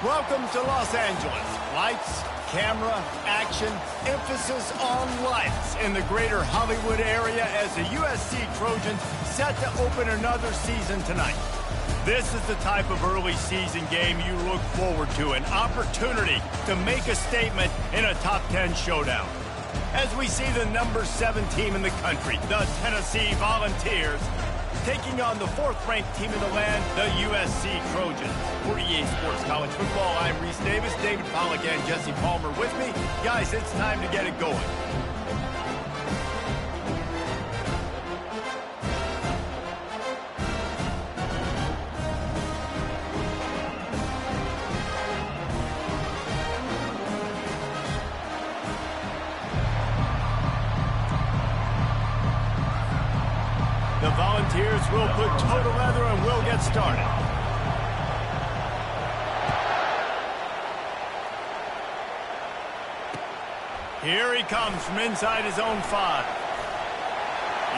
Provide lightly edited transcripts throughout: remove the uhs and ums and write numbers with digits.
Welcome to Los Angeles. Lights, camera, action, emphasis on lights in the greater Hollywood area as the USC Trojans set to open another season tonight. This is the type of early season game you look forward to, an opportunity to make a statement in a top 10 showdown. As we see the number 7 team in the country, the Tennessee Volunteers, taking on the 4th-ranked team in the land, the USC Trojans. For EA Sports College Football, I'm Reese Davis, David Pollack and Jesse Palmer with me. Guys, it's time to get it going. The Volunteers will put toe to leather and we'll get started. Here he comes from inside his own 5.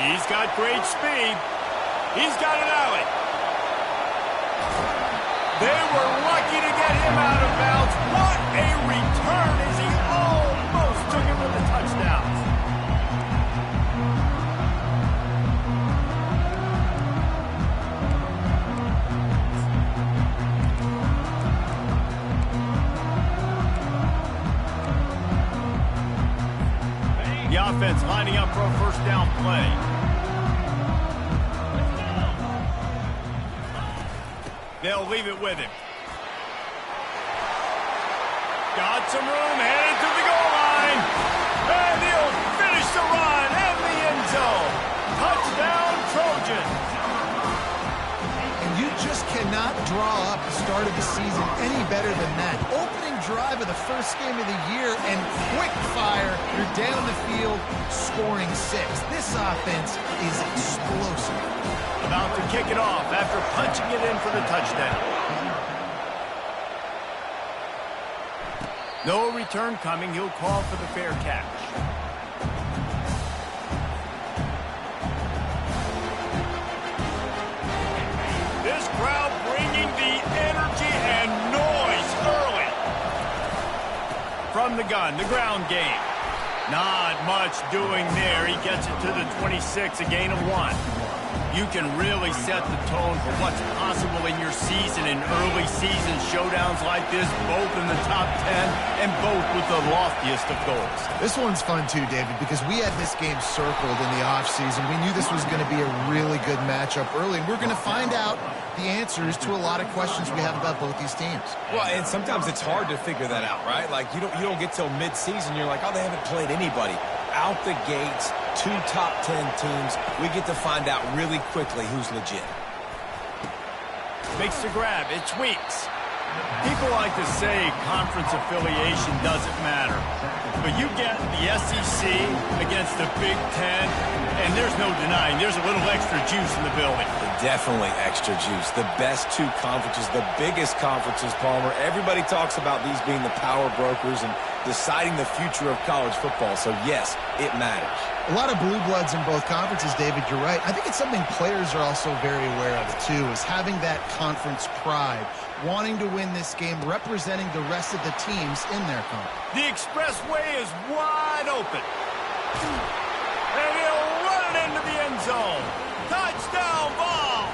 He's got great speed. He's got an alley. They were lucky to get him out of bounds. What a return as he almost took it for the touchdown. The offense lining up for a first down play. They'll leave it with him. Got some room, headed to the goal line. And he'll finish the run in the end zone. Touchdown, Trojans. And you just cannot draw up the start of the season any better than that. Opening drive of the first game of the year and quick fire. You're down the field scoring 6. This offense is explosive. About to kick it off after punching it in for the touchdown. No return coming. He'll call for the fair catch. This crowd bringing the energy and noise early. From the gun, the ground game. Not much doing there. He gets it to the 26, a gain of 1. You can really set the tone for what's possible in your season in early season showdowns like this, both in the top 10 and both with the loftiest of goals. This one's fun too, David, because we had this game circled in the offseason. We knew this was going to be a really good matchup early, and we're going to find out the answers to a lot of questions we have about both these teams. Well, and sometimes it's hard to figure that out, right? Like, you don't get till mid-season, you're like, oh, they haven't played anybody. Out the gates, 2 top 10 teams, we get to find out really quickly who's legit. Makes the grab. It's Weeks. People like to say conference affiliation doesn't matter. But you get the SEC against the Big Ten, and there's no denying there's a little extra juice in the building. Definitely extra juice. The best 2 conferences, the biggest conferences, Palmer. Everybody talks about these being the power brokers and deciding the future of college football. So, yes, it matters. A lot of blue bloods in both conferences, David, you're right. I think it's something players are also very aware of, too, is having that conference pride, wanting to win this game, representing the rest of the teams in their conference. The expressway is wide open. And he'll run it into the end zone. Touchdown ball.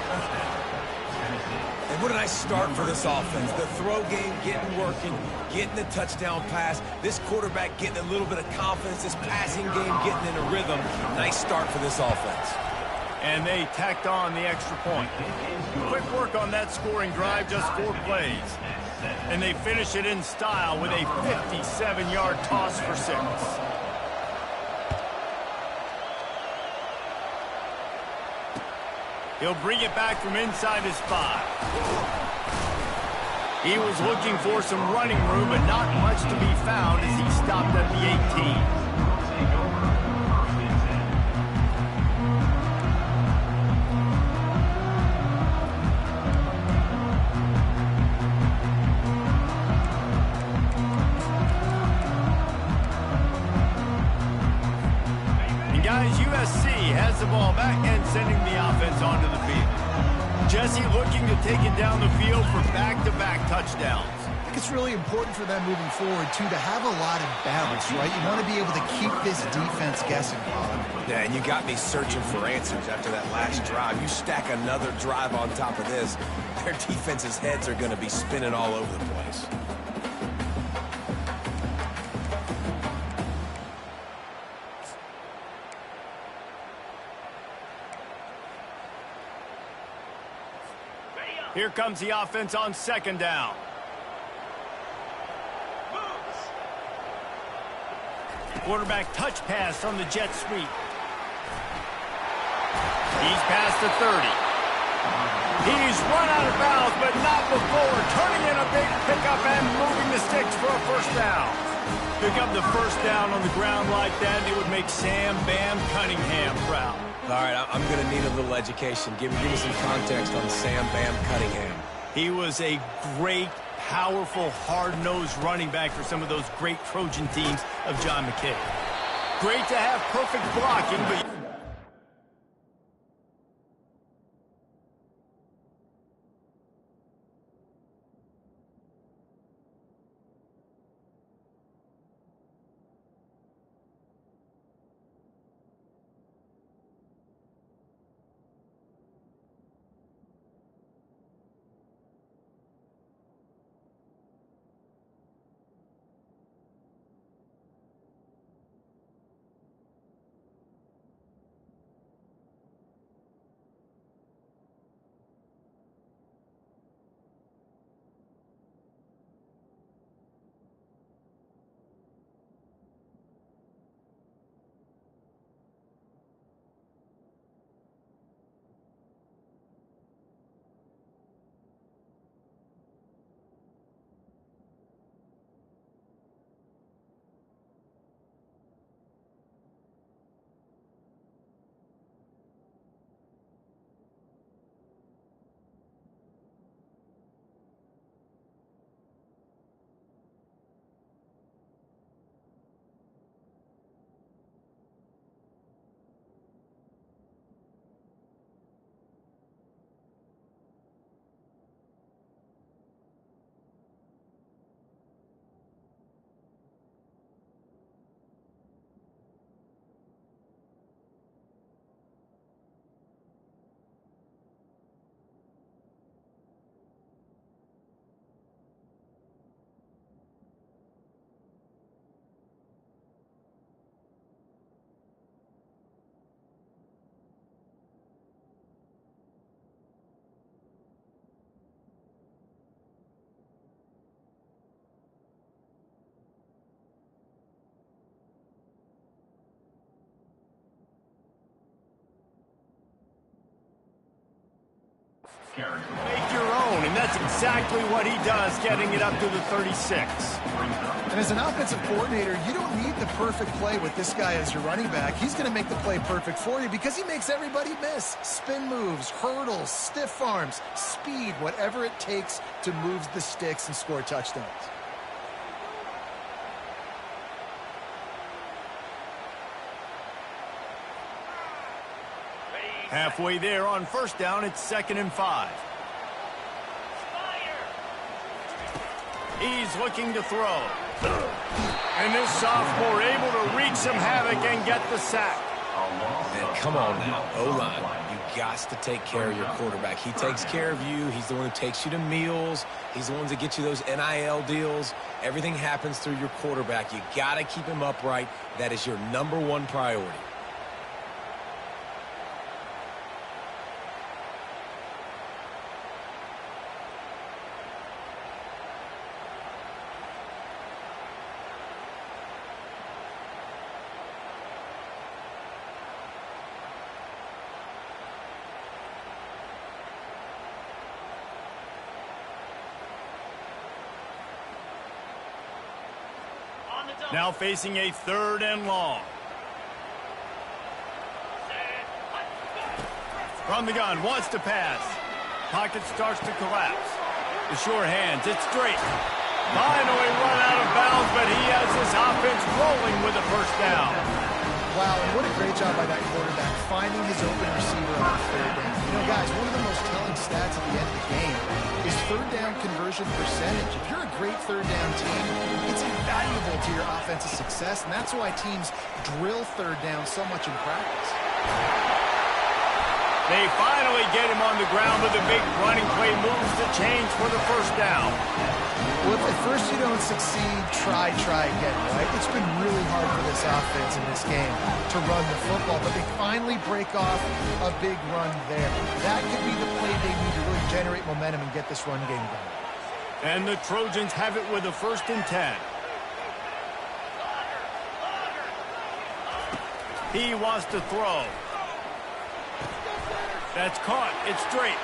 And what a nice start for this offense. The throw game getting working, getting the touchdown pass. This quarterback getting a little bit of confidence. This passing game getting in a rhythm. Nice start for this offense. And they tacked on the extra point. Quick work on that scoring drive, just 4 plays. And they finish it in style with a 57-yard toss for 6. He'll bring it back from inside his 5. He was looking for some running room, but not much to be found as he stopped at the 18. Guys, USC has the ball back and sending the offense onto the field. Jesse looking to take it down the field for back-to-back touchdowns. I think it's really important for them moving forward, too, to have a lot of balance, right? You want to be able to keep this defense guessing, Colin. Yeah, and you got me searching for answers after that last drive. You stack another drive on top of this, their defense's heads are going to be spinning all over the place. Here comes the offense on second down. Quarterback touch pass from the jet sweep. He's past the 30. He's run out of bounds, but not before turning in a big pickup and moving the sticks for a first down. Pick up the first down on the ground like that, it would make Sam Bam Cunningham proud. All right, I'm going to need a little education. Give me some context on Sam Bam Cunningham. He was a great, powerful, hard-nosed running back for some of those great Trojan teams of John McKay. Great to have perfect blocking, but... Make your own, and that's exactly what he does, getting it up to the 36. And as an offensive coordinator, you don't need the perfect play with this guy as your running back. He's going to make the play perfect for you because he makes everybody miss. Spin moves, hurdles, stiff arms, speed, whatever it takes to move the sticks and score touchdowns. Halfway there on first down, it's 2nd and 5. He's looking to throw. And this sophomore able to wreak some havoc and get the sack. Man, come on now, O-line. You got to take care of your quarterback. He takes care of you. He's the one who takes you to meals. He's the one that gets you those NIL deals. Everything happens through your quarterback. You got to keep him upright. That is your #1 priority. Now facing a 3rd and long. From the gun, wants to pass. Pocket starts to collapse. The sure hands, it's straight. Finally run out of bounds, but he has his offense rolling with a first down. Wow, and what a great job by that quarterback, finding his open receiver on third down. You know, guys, one of the most telling stats at the end of the game is third down conversion percentage. If you're a great third down team, it's invaluable to your offensive success, and that's why teams drill third down so much in practice. They finally get him on the ground with a big running play, moves the chains for the first down. Well, if at first you don't succeed, try again, right? It's been really hard for this offense in this game to run the football, but they finally break off a big run there. That could be the play they need to really generate momentum and get this run game going. And the Trojans have it with a 1st and 10. He wants to throw. That's caught. It's straight.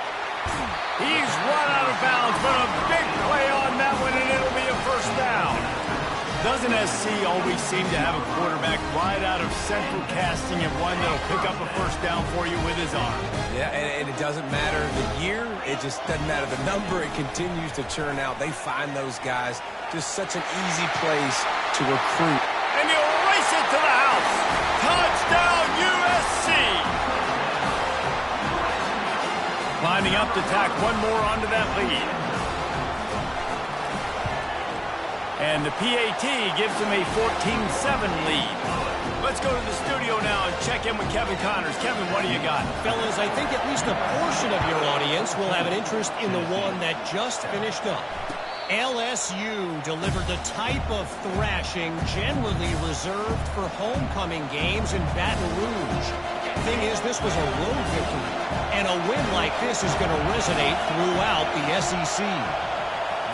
He's run out of bounds, but a big play on that one, and it'll be a 1st down. Doesn't SC always seem to have a quarterback right out of central casting and one that'll pick up a 1st down for you with his arm? Yeah, and it doesn't matter the year. It just doesn't matter the number. It continues to churn out. They find those guys just such an easy place to recruit. And he'll race it to the house. Touchdown, USC! Lining up to tack one more onto that lead. And the PAT gives him a 14-7 lead. Let's go to the studio now and check in with Kevin Connors. Kevin, what do you got? Fellas, I think at least a portion of your audience will have an interest in the one that just finished up. LSU delivered the type of thrashing generally reserved for homecoming games in Baton Rouge. Thing is, this was a road victory, and a win like this is going to resonate throughout the SEC.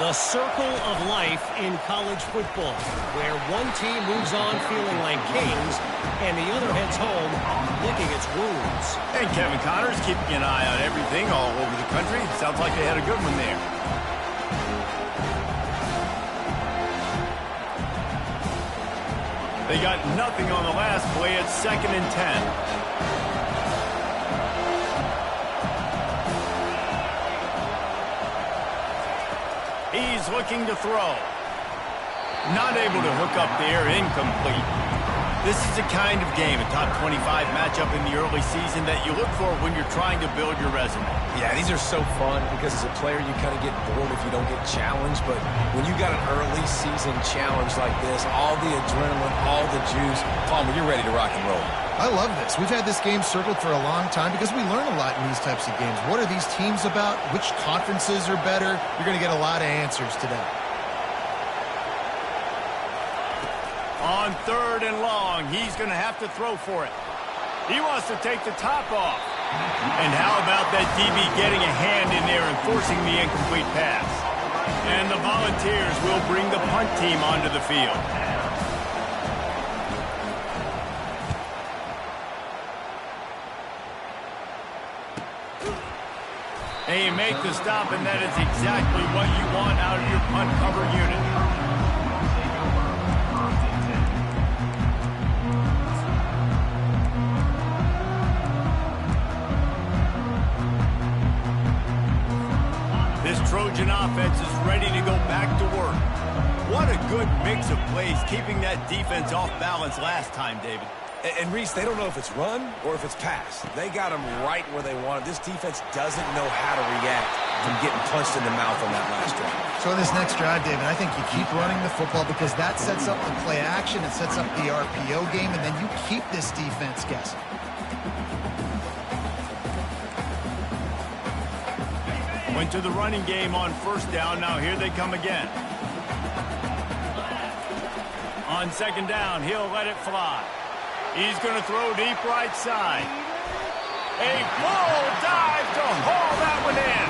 The circle of life in college football, where one team moves on feeling like kings, and the other heads home licking its wounds. And Kevin Connors keeping an eye on everything all over the country. Sounds like they had a good one there. They got nothing on the last play at 2nd and 10. He's looking to throw. Not able to hook up there, incomplete. This is the kind of game, a top 25 matchup in the early season that you look for when you're trying to build your resume. Yeah, these are so fun because as a player you kind of get bored if you don't get challenged, but when you got an early season challenge like this, all the adrenaline, all the juice, Palmer, you're ready to rock and roll. I love this. We've had this game circled for a long time because we learn a lot in these types of games. What are these teams about? Which conferences are better? You're going to get a lot of answers today. On 3rd and long, he's going to have to throw for it. He wants to take the top off. And how about that DB getting a hand in there and forcing the incomplete pass? And the Volunteers will bring the punt team onto the field. And you make the stop, and that is exactly what you want out of your punt cover unit. This Trojan offense is ready to go back to work. What a good mix of plays, keeping that defense off balance last time, David. And Reese, they don't know if it's run or if it's pass. They got them right where they want it. This defense doesn't know how to react from getting punched in the mouth on that last drive. So in this next drive, David, I think you keep running the football because that sets up the play action, it sets up the RPO game, and then you keep this defense guessing. Went to the running game on 1st down. Now here they come again. On 2nd down, he'll let it fly. He's going to throw deep right side. A full dive to haul that one in.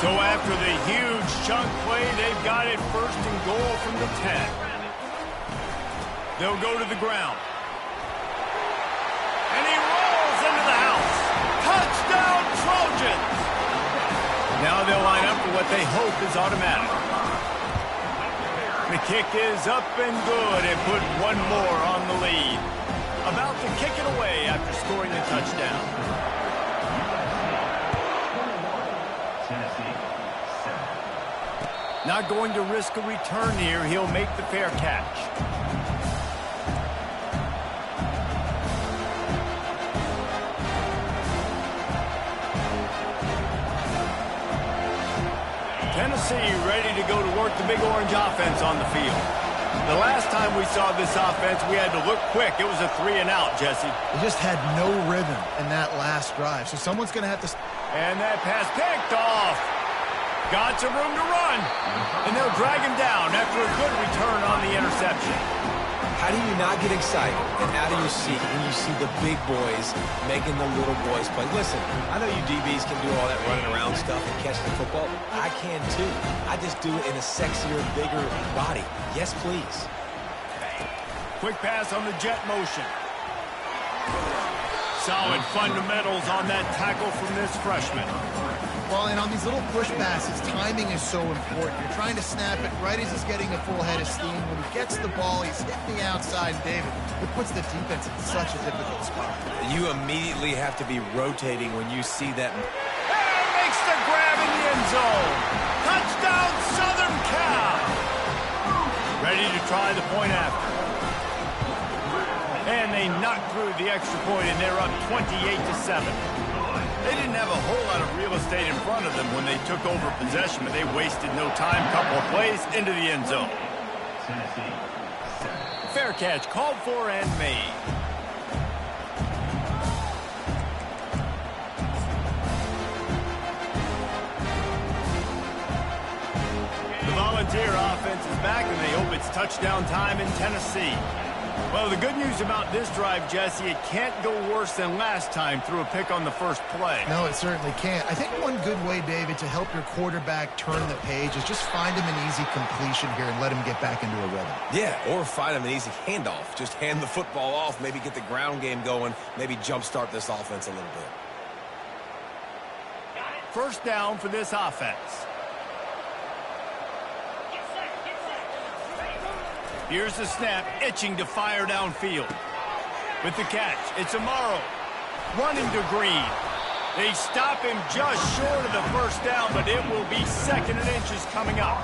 So after the huge chunk play, they've got it 1st and goal from the 10. They'll go to the ground. And he rolls into the house. Touchdown, Trojans! Now they'll line up for what they hope is automatic. The kick is up and good and put one more on the lead. About to kick it away after scoring the touchdown. Not going to risk a return here. He'll make the fair catch. Tennessee ready to go to work the Big Orange offense on the field. The last time we saw this offense, we had to look quick. It was a 3-and-out, Jesse. They just had no rhythm in that last drive, so someone's going to have to... And that pass picked off. Got some room to run. And they'll drag him down after a good return on the interception. How do you not get excited and out of your seat when you see the big boys making the little boys play? Listen, I know you DBs can do all that running around stuff and catch the football. I can too. I just do it in a sexier, bigger body. Yes, please. Quick pass on the jet motion. Solid fundamentals on that tackle from this freshman. Well, and on these little push passes, timing is so important. You're trying to snap it right as he's getting a full head of steam. When he gets the ball, he's hitting the outside, and David, it puts the defense in such a difficult spot. You immediately have to be rotating when you see that. And makes the grab in the end zone. Touchdown, Southern Cal. Ready to try the point after. And they knocked through the extra point, and they're up 28-7. They didn't have a whole lot of real estate in front of them when they took over possession, but they wasted no time. Couple of plays into the end zone. Fair catch called for and made. The Volunteer offense is back, and they hope it's touchdown time in Tennessee. Well, the good news about this drive, Jesse, it can't go worse than last time through a pick on the first play. No, it certainly can't. I think one good way, David, to help your quarterback turn the page is just find him an easy completion here and let him get back into a rhythm. Yeah, or find him an easy handoff. Just hand the football off, maybe get the ground game going, maybe jumpstart this offense a little bit. First down for this offense. Here's the snap, itching to fire downfield. With the catch, it's Amaro. Running to Green. They stop him just short of the first down, but it will be 2nd and inches coming up.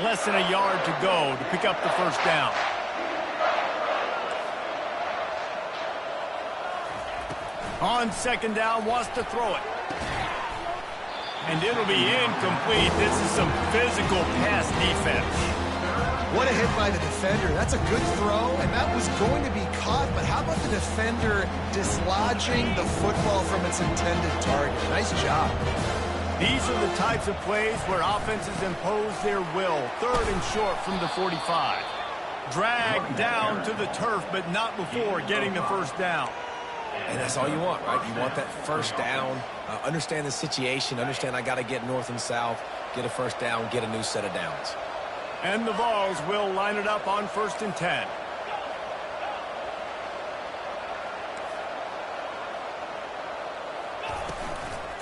Less than a yard to go to pick up the first down. On 2nd down, wants to throw it. And it'll be incomplete. This is some physical pass defense. What a hit by the defender. That's a good throw, and that was going to be caught, but how about the defender dislodging the football from its intended target? Nice job. These are the types of plays where offenses impose their will. 3rd and short from the 45. Dragged down to the turf, but not before getting the first down. And that's all you want, right? You want that first down. Understand the situation. Understand I got to get north and south, get a first down, get a new set of downs. And the Vols will line it up on 1st and 10.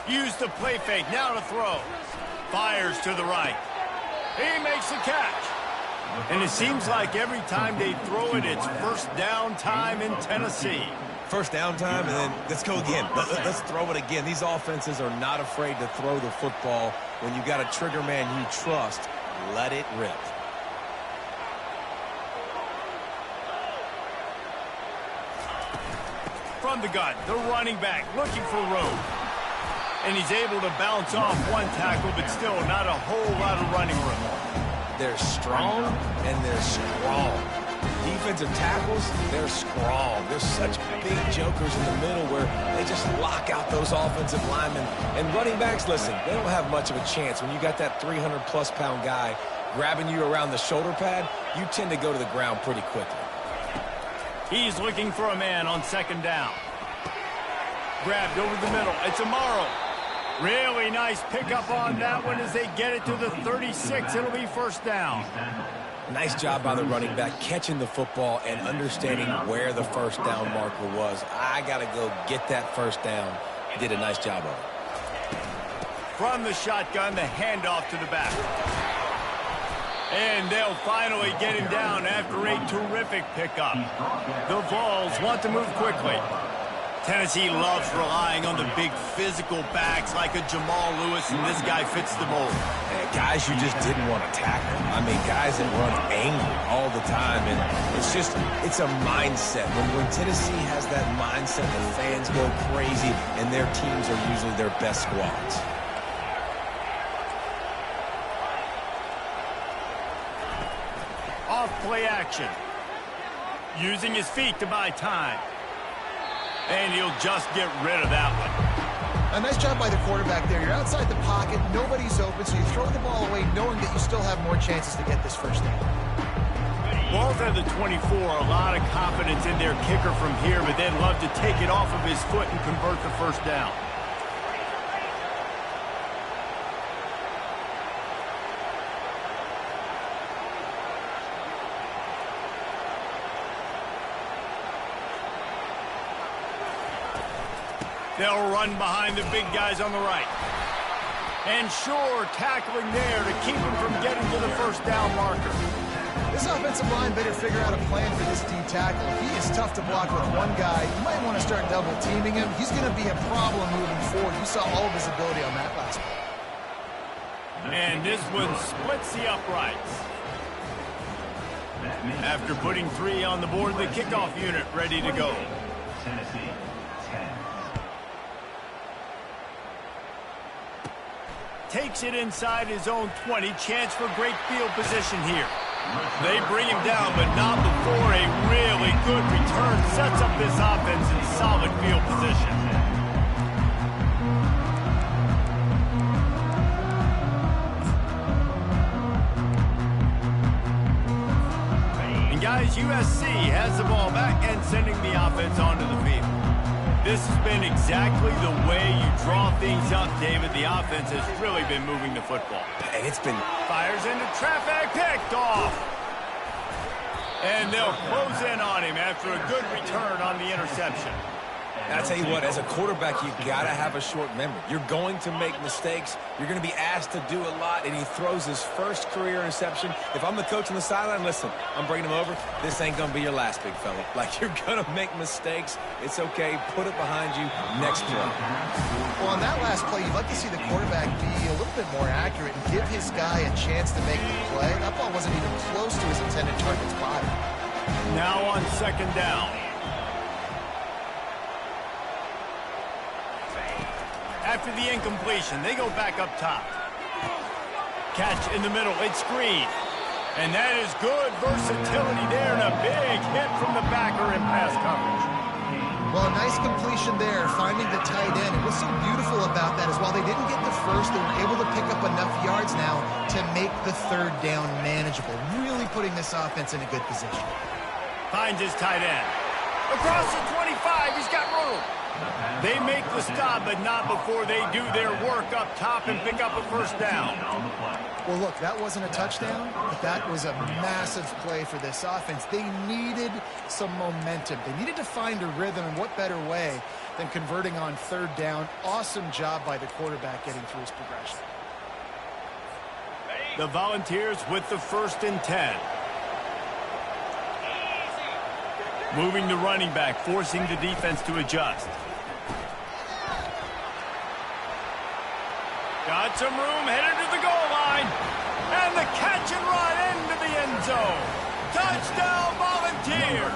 Use the play fake, now to throw. Fires to the right. He makes the catch. And it seems like every time they throw it, it's first down time in Tennessee. First down time, and then let's go again. Let's throw it again. These offenses are not afraid to throw the football. When you've got a trigger man you trust, let it rip. From the gun, the running back looking for room. And he's able to bounce off one tackle, but still not a whole lot of running room. They're strong, and they're strong. Defensive tackles, they're strong. They're such big jokers in the middle where they just lock out those offensive linemen. And running backs, listen, they don't have much of a chance. When you got that 300-plus pound guy grabbing you around the shoulder pad, you tend to go to the ground pretty quickly. He's looking for a man on 2nd down. Grabbed over the middle. It's Amaro. Really nice pickup on that one as they get it to the 36. It'll be first down. Nice job by the running back catching the football and understanding where the first down marker was. I got to go get that first down. Did a nice job of it. From the shotgun, the handoff to the back. And they'll finally get him down after a terrific pickup. The Vols want to move quickly. Tennessee loves relying on the big physical backs like a Jamal Lewis, and this guy fits the mold. And guys you just didn't want to tackle. I mean, guys that run angry all the time, and it's a mindset. When Tennessee has that mindset, the fans go crazy, and their teams are usually their best squads. Off play action. Using his feet to buy time. And he'll just get rid of that one. A nice job by the quarterback there. You're outside the pocket, nobody's open, so you throw the ball away knowing that you still have more chances to get this first down. Balls at the 24, a lot of confidence in their kicker from here, but they'd love to take it off of his foot and convert the first down. They'll run behind the big guys on the right. And sure, tackling there to keep him from getting to the first down marker. This offensive line better figure out a plan for this D tackle. He is tough to block with one guy. You might want to start double teaming him. He's going to be a problem moving forward. You saw all of his ability on that last play. And this one splits the uprights. After putting 3 on the board, the kickoff unit ready to go. Tennessee, 10. Takes it inside his own 20. Chance for great field position here. They bring him down, but not before a really good return sets up this offense in solid field position. And guys, USC has the ball back and sending the offense onto the field. This has been exactly the way you draw things up, David. The offense has really been moving the football. And it's been... Fires into traffic, picked off. And they'll close in on him after a good return on the interception. And I tell you what, as a quarterback, you got to have a short memory. You're going to make mistakes. You're going to be asked to do a lot, and he throws his first career interception. If I'm the coach on the sideline, listen, I'm bringing him over. This ain't going to be your last, big fella. Like, you're going to make mistakes. It's okay. Put it behind you. Next play. Well, on that last play, you'd like to see the quarterback be a little bit more accurate and give his guy a chance to make the play. That ball wasn't even close to his intended target's body. Now on second down. After the incompletion, they go back up top. Catch in the middle, it's screen. And that is good versatility there and a big hit from the backer in pass coverage. Well, a nice completion there, finding the tight end. And what's so beautiful about that is while they didn't get the first, they were able to pick up enough yards now to make the third down manageable. Really putting this offense in a good position. Finds his tight end. Across the 25, he's got room. They make the stop, but not before they do their work up top and pick up a first down. Well, look, that wasn't a touchdown, but that was a massive play for this offense. They needed some momentum. They needed to find a rhythm, and what better way than converting on third down. Awesome job by the quarterback getting through his progression. The Volunteers with the 1st and 10. Moving the running back, forcing the defense to adjust. Got some room, headed to the goal line. And the catch and run into the end zone. Touchdown, Volunteers!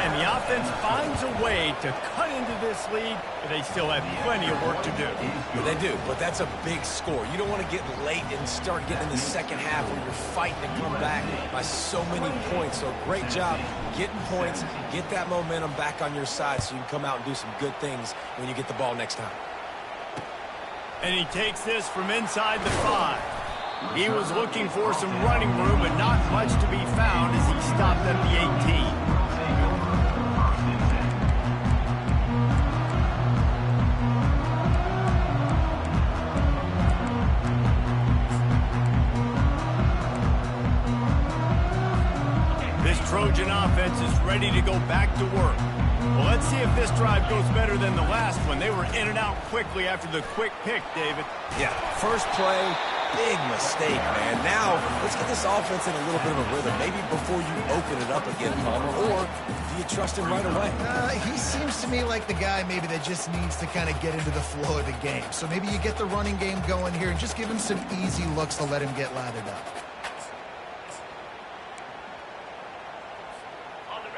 And the offense finds a way to cut into this lead, but they still have plenty of work to do. But they do, but that's a big score. You don't want to get late and start getting in the second half where you're fighting to come back by so many points. So great job getting points, get that momentum back on your side so you can come out and do some good things when you get the ball next time. And he takes this from inside the 5. He was looking for some running room, but not much to be found as he stopped at the 18. This Trojan offense is ready to go back to work. Well, let's see if this drive goes better than the last one. They were in and out quickly after the quick pick, David. Yeah, first play, big mistake, man. Now, let's get this offense in a little bit of a rhythm. Maybe before you open it up again, Palmer, or do you trust him right away? He seems to me like the guy maybe that just needs to kind of get into the flow of the game. So maybe you get the running game going here and just give him some easy looks to let him get lathered up.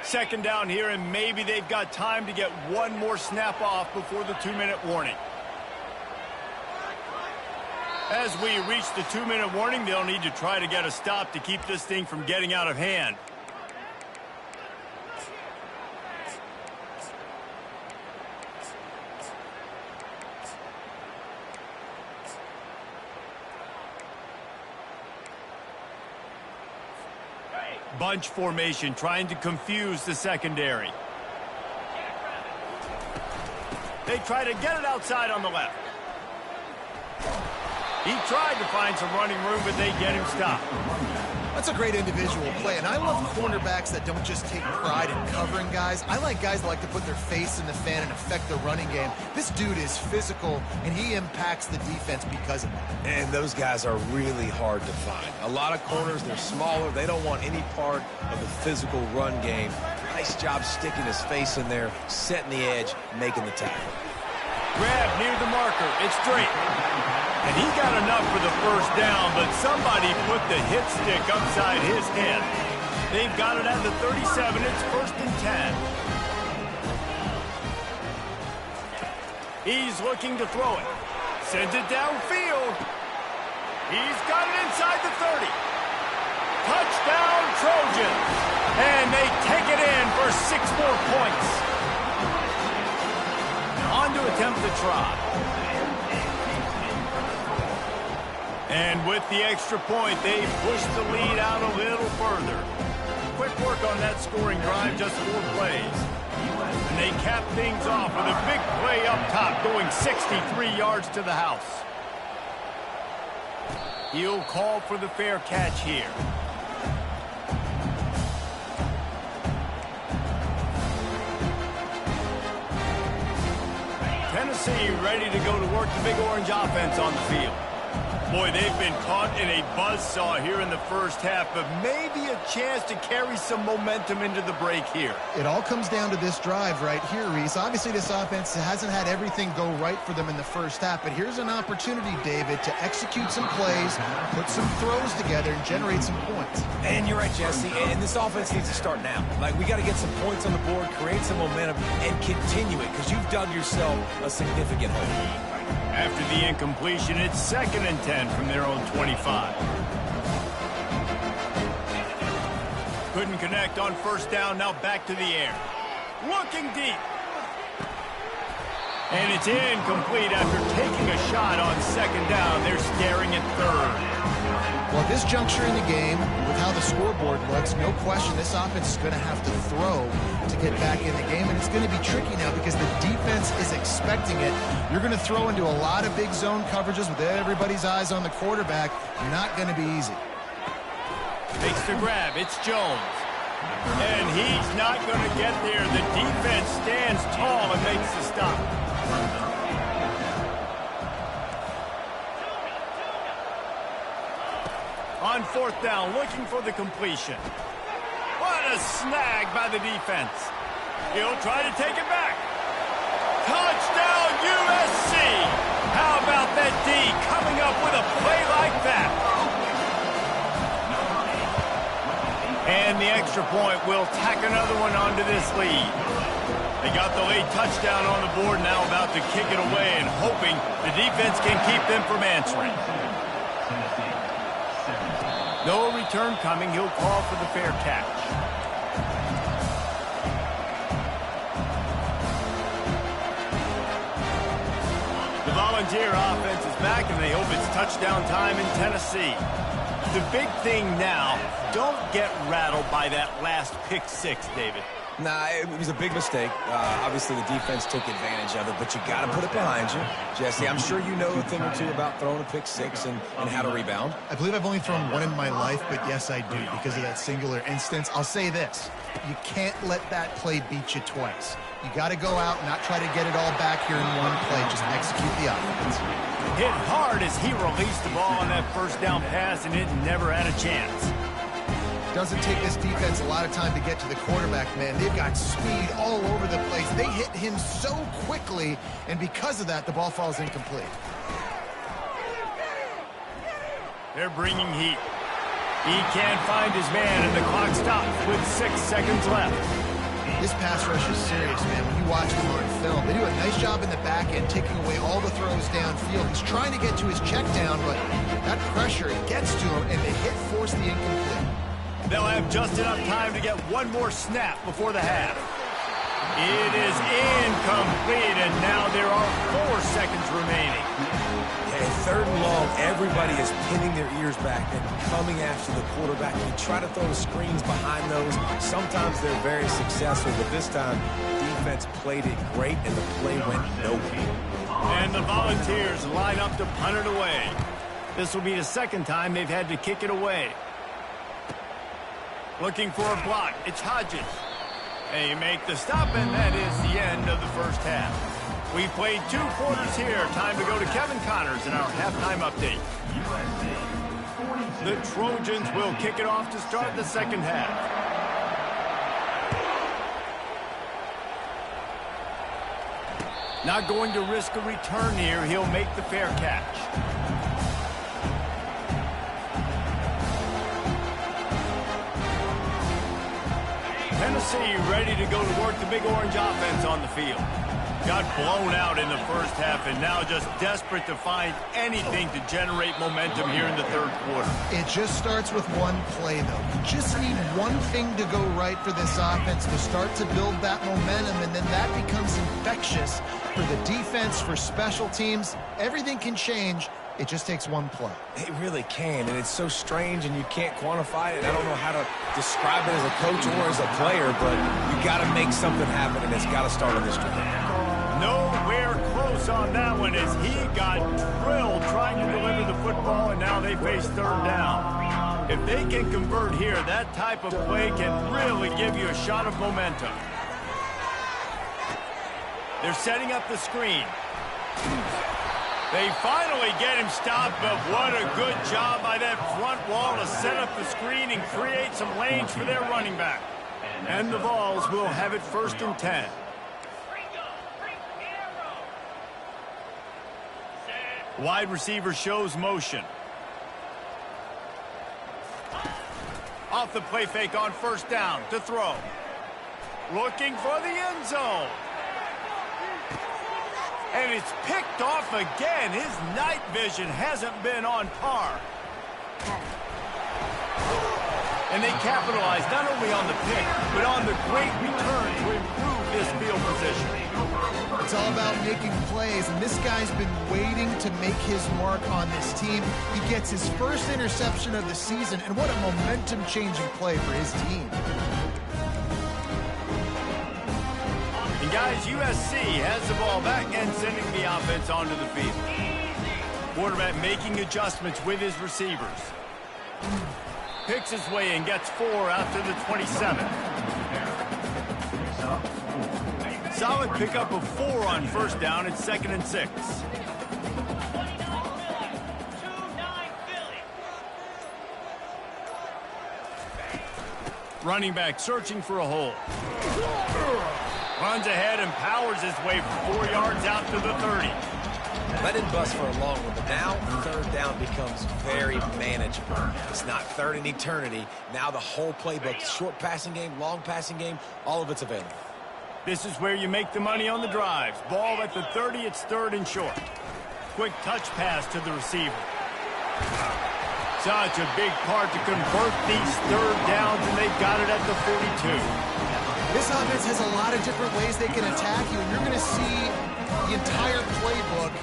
Second down here, and maybe they've got time to get one more snap off before the 2-minute warning. As we reach the 2-minute warning, they'll need to try to get a stop to keep this thing from getting out of hand. Bunch formation, trying to confuse the secondary. They try to get it outside on the left. He tried to find some running room, but they get him stopped. That's a great individual play, and I love cornerbacks that don't just take pride in covering guys. I like guys that like to put their face in the fan and affect the running game. This dude is physical, and he impacts the defense because of that. And those guys are really hard to find. A lot of corners, they're smaller. They don't want any part of the physical run game. Nice job sticking his face in there, setting the edge, making the tackle. Grab near the marker. It's straight. And he got enough for the first down, but somebody put the hit stick upside his head. They've got it at the 37. It's 1st and 10. He's looking to throw it. Sends it downfield. He's got it inside the 30. Touchdown, Trojans. And they take it in for 6 more points. On to attempt the try. And with the extra point, they push the lead out a little further. Quick work on that scoring drive, just 4 plays. And they cap things off with a big play up top, going 63 yards to the house. He'll call for the fair catch here. Tennessee ready to go to work the Big Orange offense on the field. Boy, they've been caught in a buzzsaw here in the first half, but maybe a chance to carry some momentum into the break here. It all comes down to this drive right here, Reese. Obviously, this offense hasn't had everything go right for them in the first half, but here's an opportunity, David, to execute some plays, put some throws together, and generate some points. And you're right, Jesse, and this offense needs to start now. Like, we got to get some points on the board, create some momentum, and continue it, because you've dug yourself a significant hole. After the incompletion, it's 2nd and 10 from their own 25. Couldn't connect on first down, now back to the air. Looking deep. And it's incomplete after taking a shot on 2nd down. They're staring at 3rd. Well, at this juncture in the game, with how the scoreboard looks, no question this offense is going to have to throw to get back in the game, and it's going to be tricky now because the defense is expecting it. You're going to throw into a lot of big zone coverages with everybody's eyes on the quarterback. Not going to be easy. Makes the grab. It's Jones. And he's not going to get there. The defense stands tall and makes the stop. On 4th down, looking for the completion. What a snag by the defense. He'll try to take it back. Touchdown, USC! How about that D coming up with a play like that? And the extra point will tack another one onto this lead. They got the late touchdown on the board, now about to kick it away and hoping the defense can keep them from answering. No return coming. He'll call for the fair catch. The Volunteer offense is back, and they hope it's touchdown time in Tennessee. The big thing now, don't get rattled by that last pick 6, David. Nah, it was a big mistake. Obviously, the defense took advantage of it, but you got to put it behind you. Jesse, I'm sure you know a thing or two about throwing a pick six and how to rebound. I believe I've only thrown one in my life, but yes, I do because of that singular instance. I'll say this. You can't let that play beat you twice. You got to go out and not try to get it all back here in one play. Just execute the offense. Hit hard as he released the ball on that first down pass, and it never had a chance. Doesn't take this defense a lot of time to get to the quarterback, man. They've got speed all over the place. They hit him so quickly, and because of that, the ball falls incomplete. They're bringing heat. He can't find his man, and the clock stops with 6 seconds left. This pass rush is serious, man. When you watch them on film, they do a nice job in the back end, taking away all the throws downfield. He's trying to get to his check down, but that pressure, it gets to him, and the hit forced the incomplete. They'll have just enough time to get one more snap before the half. It is incomplete, and now there are 4 seconds remaining. And third and long, everybody is pinning their ears back and coming after the quarterback. You try to throw screens behind those. Sometimes they're very successful, but this time, defense played it great, and the play went nowhere. And the Volunteers line up to punt it away. This will be the second time they've had to kick it away. Looking for a block. It's Hodges. They make the stop, and that is the end of the first half. We've played 2 quarters here. Time to go to Kevin Connors in our halftime update. The Trojans will kick it off to start the second half. Not going to risk a return here. He'll make the fair catch. Tennessee ready to go to work the Big Orange offense on the field. Got blown out in the first half and now just desperate to find anything to generate momentum here in the third quarter. It just starts with one play, though. You just need one thing to go right for this offense to start to build that momentum, and then that becomes infectious for the defense, for special teams. Everything can change. It just takes one play. It really can, and it's so strange, and you can't quantify it. I don't know how to describe it as a coach or as a player, but you got to make something happen, and it's got to start on this drive. Nowhere close on that one as he got drilled trying to deliver the football, and now they face third down. If they can convert here, that type of play can really give you a shot of momentum. They're setting up the screen. They finally get him stopped, but what a good job by that front wall to set up the screen and create some lanes for their running back. And the Vols will have it 1st and 10. Wide receiver shows motion. Off the play fake on 1st down to throw. Looking for the end zone. And it's picked off again. His night vision hasn't been on par. And they capitalize not only on the pick, but on the great return to improve this field position. It's all about making plays, and this guy's been waiting to make his mark on this team. He gets his first interception of the season, and what a momentum-changing play for his team. And guys, USC has the ball back and sending the offense onto the field. Quarterback making adjustments with his receivers. Picks his way and gets 4 out to the 27. Solid pickup of 4 on 1st down. It's 2nd and 6. Running back searching for a hole. Runs ahead and powers his way for 4 yards out to the 30. Let him bust for a long one, but now 3rd down becomes very manageable. It's not 3rd in eternity. Now the whole playbook, short passing game, long passing game, all of it's available. This is where you make the money on the drives. Ball at the 30, it's 3rd and short. Quick touch pass to the receiver. Such a big part to convert these 3rd downs, and they got it at the 42. This offense has a lot of different ways they can attack you, and you're going to see the entire playbook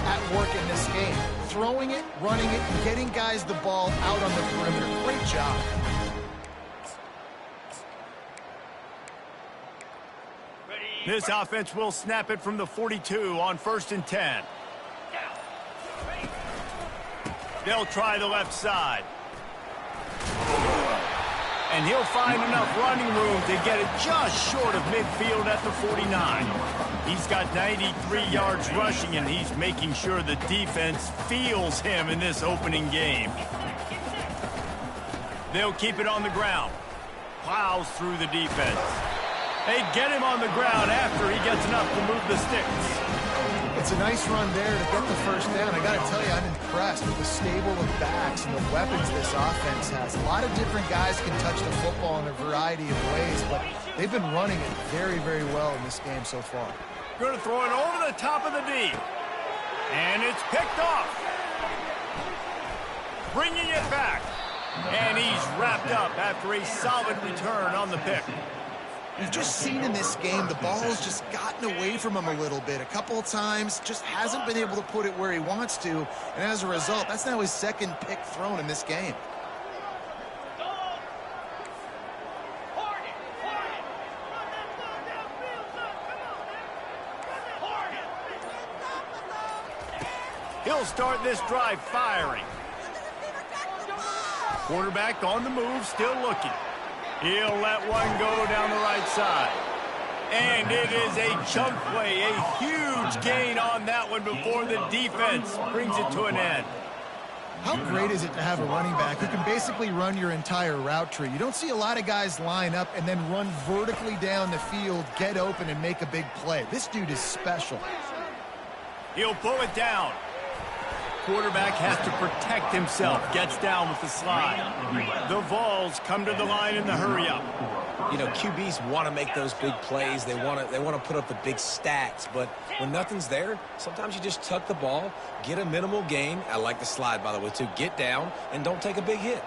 at work in this game. Throwing it, running it, getting guys the ball out on the perimeter. Great job. This offense will snap it from the 42 on 1st and 10. They'll try the left side. And he'll find enough running room to get it just short of midfield at the 49. He's got 93 yards rushing, and he's making sure the defense feels him in this opening game. They'll keep it on the ground. Plows through the defense. They get him on the ground after he gets enough to move the sticks. It's a nice run there to get the first down. I got to tell you, I'm impressed with the stable of backs and the weapons this offense has. A lot of different guys can touch the football in a variety of ways, but they've been running it very, very well in this game so far. Going to throw it over the top of the D. And it's picked off. Bringing it back. And he's wrapped up after a solid return on the pick. We've just seen in this game the ball has just gotten away from him a little bit. A couple of times, just hasn't been able to put it where he wants to. And as a result, that's now his second pick thrown in this game. He'll start this drive firing. Quarterback on the move, still looking. He'll let one go down the right side. And it is a chunk play, a huge gain on that one before the defense brings it to an end. How great is it to have a running back who can basically run your entire route tree? You don't see a lot of guys line up and then run vertically down the field, get open, and make a big play. This dude is special. He'll pull it down. Quarterback has to protect himself. Gets down with the slide. The Vols come to the line in the hurry-up. You know, QBs want to make those big plays. They want to put up the big stats. But when nothing's there, sometimes you just tuck the ball, get a minimal gain. I like the slide, by the way, too. Get down and don't take a big hit.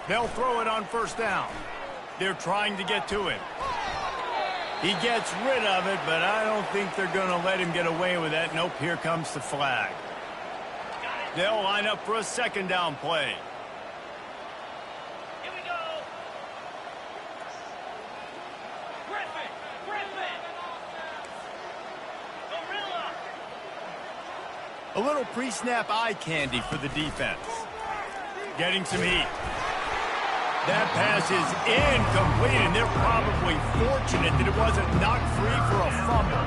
They'll throw it on 1st down. They're trying to get to him. He gets rid of it, but I don't think they're going to let him get away with that. Nope, here comes the flag. They'll line up for a 2nd down play. Here we go. Griffin. Gorilla. A little pre-snap eye candy for the defense. Getting some heat. That pass is incomplete, and they're probably fortunate that it wasn't knocked free for a fumble.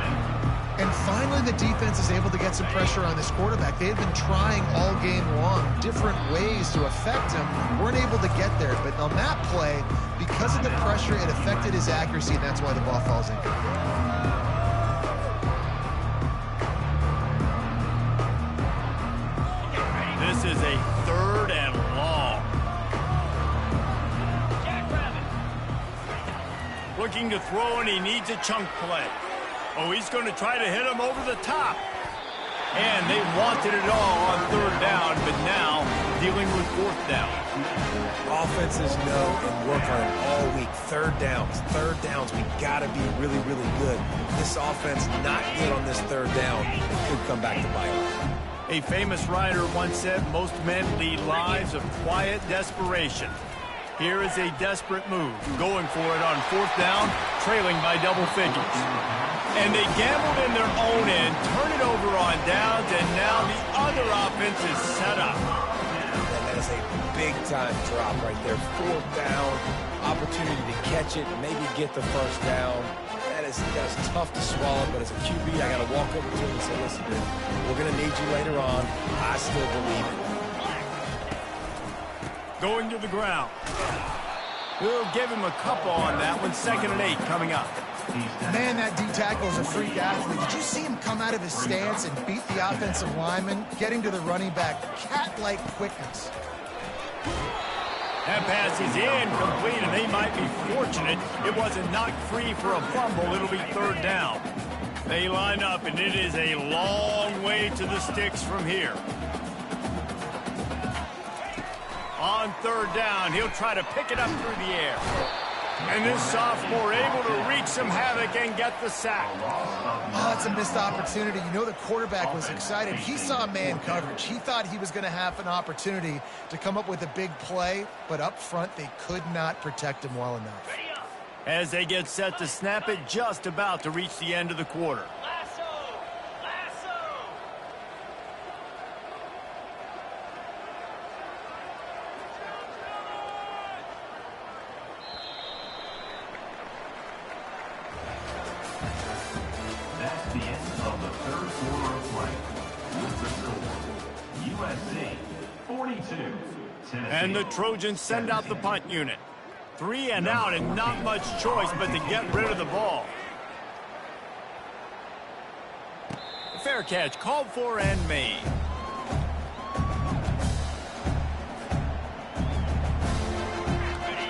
And finally, the defense is able to get some pressure on this quarterback. They had been trying all game long different ways to affect him. Weren't able to get there. But on that play, because of the pressure, it affected his accuracy, and that's why the ball falls in. This is a 3rd and long. Looking to throw, and he needs a chunk play. Oh, he's going to try to hit him over the top. And they wanted it all on 3rd down, but now dealing with 4th down. Offenses know and work on it all week. 3rd downs, we got to be really, really good. This offense not good on this 3rd down. It could come back to bite us. A famous writer once said, most men lead lives of quiet desperation. Here is a desperate move, going for it on 4th down, trailing by double figures. And they gambled in their own end, turn it over on downs, and now the other offense is set up. And that is a big-time drop right there. 4th down, opportunity to catch it, maybe get the 1st down. That's tough to swallow, but as a QB, I got to walk over to him and say, listen, dude, we're going to need you later on. I still believe it. Going to the ground. We'll give him a couple on that one. 2nd and 8 coming up. Man, that D tackle is a freak athlete. Did you see him come out of his stance and beat the offensive lineman, getting to the running back? Cat-like quickness. That pass is incomplete, and they might be fortunate it wasn't knocked free for a fumble. It'll be 3rd down. They line up, and it is a long way to the sticks from here. On 3rd down, he'll try to pick it up through the air. And this sophomore able to wreak some havoc and get the sack. Oh, that's a missed opportunity. You know the quarterback was excited. He saw man coverage. He thought he was going to have an opportunity to come up with a big play, but up front they could not protect him well enough. As they get set to snap it, just about to reach the end of the quarter. That's the end of the third quarter of play. With the score, USC 42, Tennessee. And the Trojans send out the punt unit. 3 and out and not much choice but to get rid of the ball. Fair catch called for and made.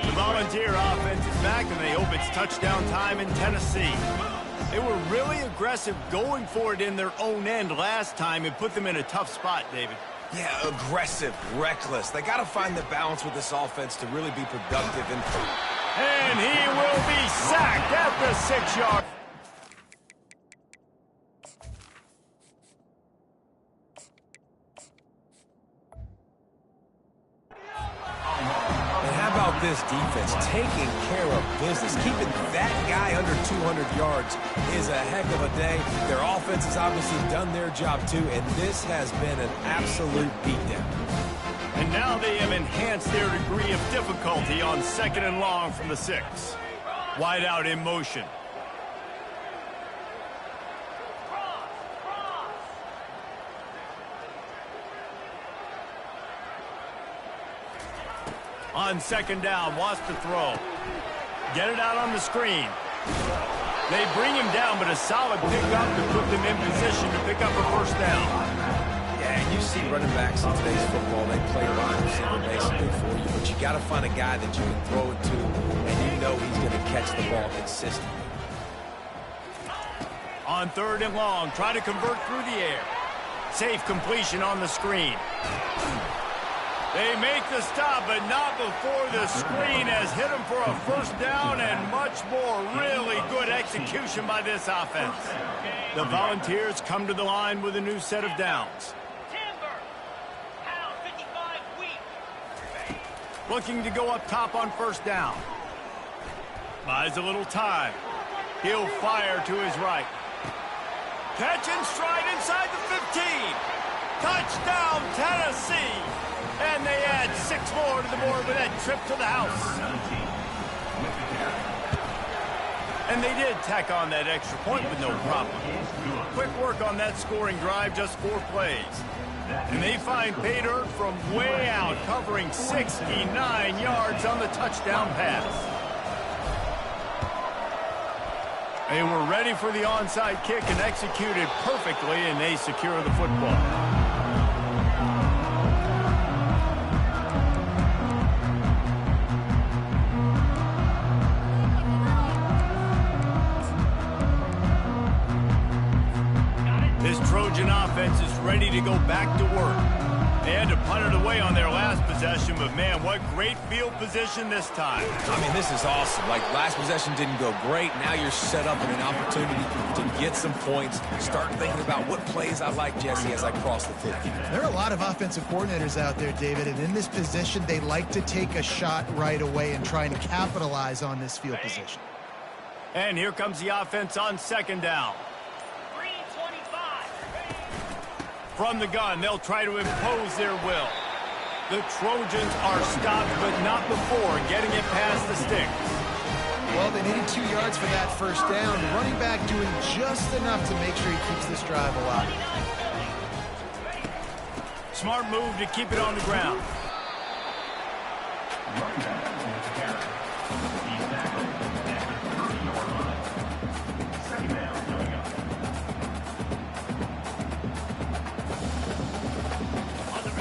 The Volunteer offense is back and they hope it's touchdown time in Tennessee. They were really aggressive going for it in their own end last time and put them in a tough spot, David. Yeah, aggressive, reckless. They got to find the balance with this offense to really be productive. And he will be sacked at the 6-yard. And how about this defense taking care of business? Keeping that guy under 200 yards is a heck of a day. Their offense has obviously done their job too, and this has been an absolute beatdown. And now they have enhanced their degree of difficulty on 2nd and long from the 6. Wide out in motion. On 2nd down, wants to throw. Get it out on the screen. They bring him down, but a solid pickup to put them in position to pick up a 1st down. Yeah, and you see running backs in today's football, they play wide receiver basically for you, but you got to find a guy that you can throw it to, and you know he's going to catch the ball consistently. On 3rd and long, try to convert through the air. Safe completion on the screen. They make the stop, but not before the screen has hit them for a 1st down and much more. Really good execution by this offense. The Volunteers come to the line with a new set of downs. Looking to go up top on 1st down. Buys a little time. He'll fire to his right. Catch and stride inside the 15. Touchdown, Tennessee. And they add 6 more to the board with that trip to the house. And they did tack on that extra point with no problem. Quick work on that scoring drive, just 4 plays. And they find pay dirt from way out, covering 69 yards on the touchdown pass. They were ready for the onside kick and executed perfectly, and they secure the football. This Trojan offense is ready to go back to work. They had to punt it away on their last possession, but man, what great field position this time. I mean, this is awesome. Like, last possession didn't go great. Now you're set up in an opportunity to get some points. Start thinking about what plays I like, Jesse, as I cross the 50. There are a lot of offensive coordinators out there, David, and in this position, they like to take a shot right away and try and capitalize on this field position. And here comes the offense on 2nd down. From the gun, they'll try to impose their will. The Trojans are stopped, but not before getting it past the sticks. Well, they needed 2 yards for that 1st down. The running back doing just enough to make sure he keeps this drive alive. Smart move to keep it on the ground.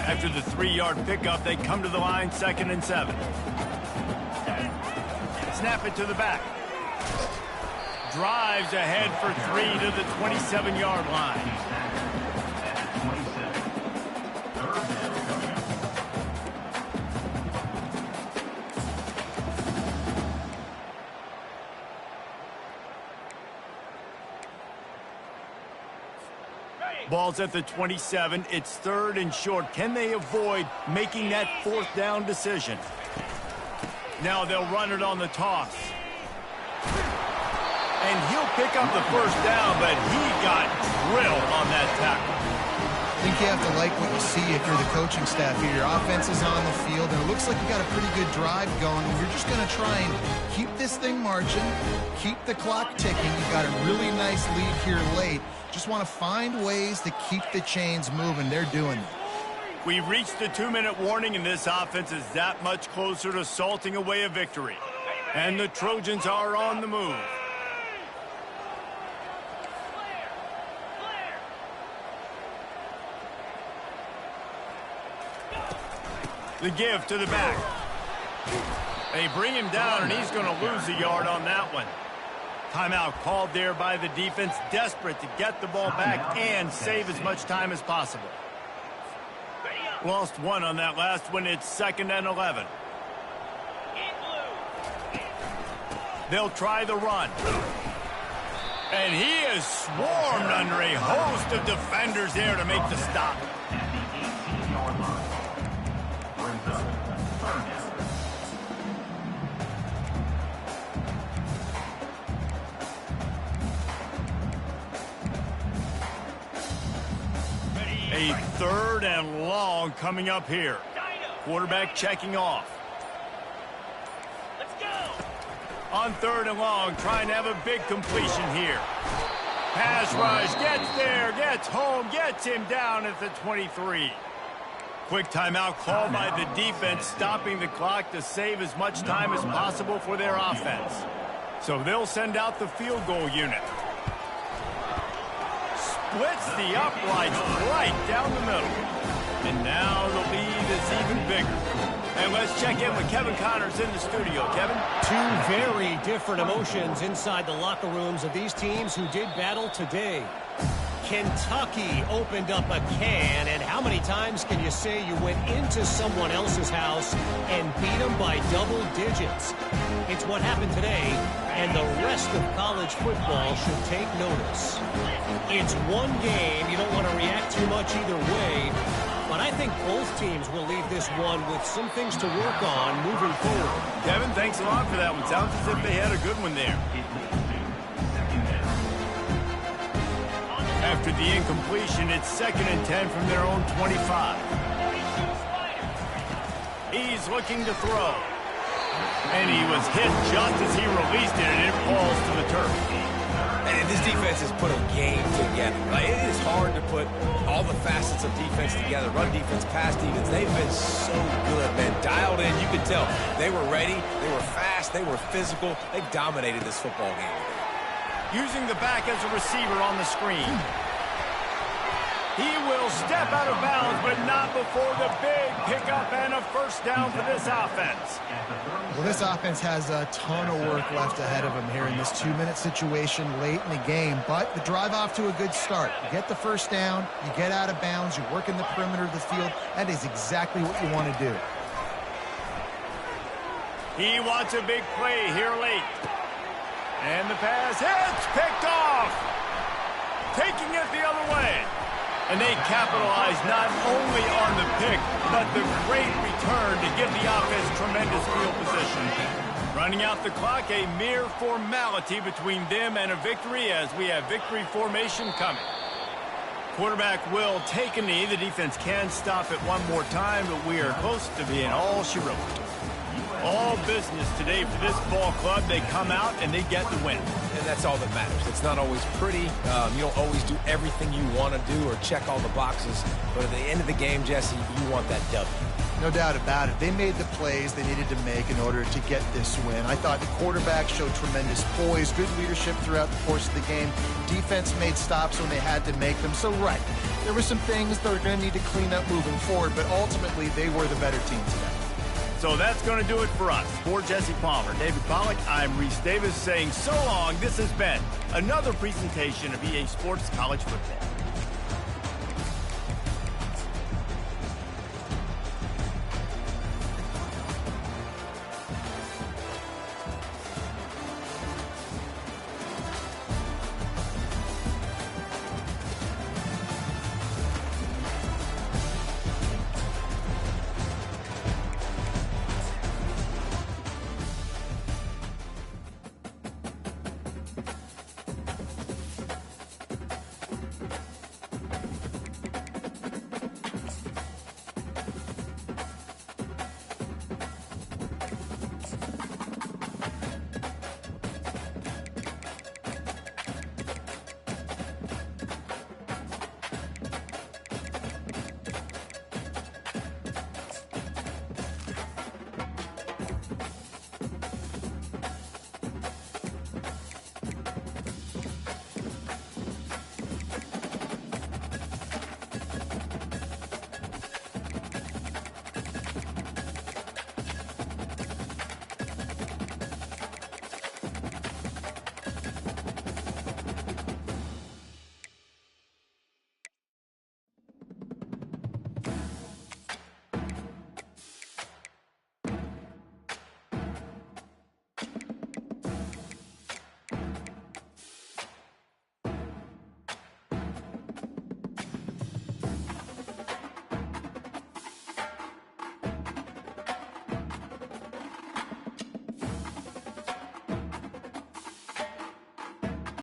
After the 3-yard pickup, they come to the line 2nd and 7. Snap it to the back. Drives ahead for 3 to the 27-yard line. Ball's at the 27. It's 3rd and short. Can they avoid making that 4th down decision? Now they'll run it on the toss. And he'll pick up the 1st down, but he got drilled on that tackle. I think you have to like what you see if you're the coaching staff here. Your offense is on the field, and it looks like you got a pretty good drive going. You're just going to try and keep this thing marching, keep the clock ticking. You've got a really nice lead here late. Just want to find ways to keep the chains moving. They're doing it. We've reached the 2-minute warning, and this offense is that much closer to salting away a victory. And the Trojans are on the move. The give to the back. They bring him down, and he's going to lose a yard on that one. Timeout called there by the defense, desperate to get the ball back and save as much time as possible. Lost 1 on that last one. It's 2nd and 11. They'll try the run. And he is swarmed under a host of defenders there to make the stop. A 3rd and long coming up here. Quarterback checking off. Let's go. On 3rd and long, trying to have a big completion here. Pass rush, gets there, gets home, gets him down at the 23. Quick timeout called by the defense, stopping the clock to save as much time as possible for their offense. So they'll send out the field goal unit. Splits the uprights right down the middle. And now the lead is even bigger. And let's check in with Kevin Connors in the studio. Kevin? 2 very different emotions inside the locker rooms of these teams who did battle today. Kentucky opened up a can, and how many times can you say you went into someone else's house and beat them by double digits? It's what happened today, and the rest of college football should take notice. It's one game. You don't want to react too much either way, but I think both teams will leave this one with some things to work on moving forward. Kevin, thanks a lot for that one. Sounds as if they had a good one there. After the incompletion, it's 2nd and 10 from their own 25. He's looking to throw. And he was hit just as he released it, and it falls to the turf. And this defense has put a game together. Like, it is hard to put all the facets of defense together. Run defense, pass defense. They've been so good, man. Dialed in. You could tell they were ready. They were fast. They were physical. They dominated this football game. Using the back as a receiver on the screen. He will step out of bounds, but not before the big pickup and a 1st down for this offense. Well, this offense has a ton of work left ahead of them here in this 2-minute situation late in the game, but the drive off to a good start. You get the 1st down, you get out of bounds, you work in the perimeter of the field. That is exactly what you want to do. He wants a big play here late. And the pass hits, picked off. Taking it the other way. And they capitalize not only on the pick, but the great return to give the offense tremendous field position. Running out the clock, a mere formality between them and a victory as we have victory formation coming. Quarterback will take a knee. The defense can stop it one more time, but we are close to being all she wrote. All business today for this ball club. They come out and they get the win. And that's all that matters. It's not always pretty. You don't always do everything you want to do or check all the boxes. But at the end of the game, Jesse, you want that W. No doubt about it. They made the plays they needed to make in order to get this win. I thought the quarterback showed tremendous poise, good leadership throughout the course of the game. Defense made stops when they had to make them. So, right, there were some things that are going to need to clean up moving forward, but ultimately they were the better team today. So that's going to do it for us. For Jesse Palmer, David Pollack, I'm Reese Davis saying so long. This has been another presentation of EA Sports College Football.